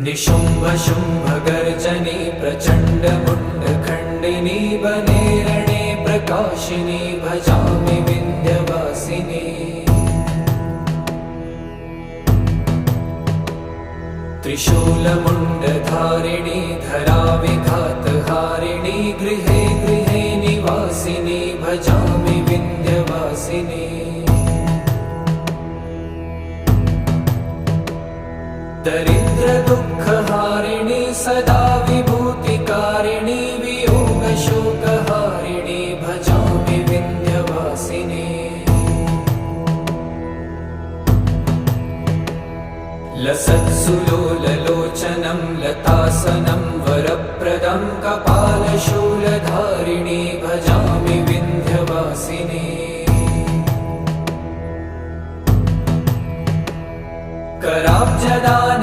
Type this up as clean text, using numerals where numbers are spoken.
निशुम्भ शुम्भ गर्जनी प्रचण्ड मुण्डखण्डिनी वने रणे प्रकाशिनी भजामि विन्ध्यवासिनी। त्रिशूलमुण्डधारिणी धराविघातहारिणी गृहे गृहे निवासिनी भजामि विन्ध्यवासिनी। दरिद्र दुःखहारिणी सदा विभूतिकारिणी वियोगशोकहारिणी भजामि विन्ध्यवासिनी। लसत्सुलोललोचनं लतासनं वरप्रदं कपालशूलधारिणी भजामि विन्ध्यवासिनी। कराब्जदान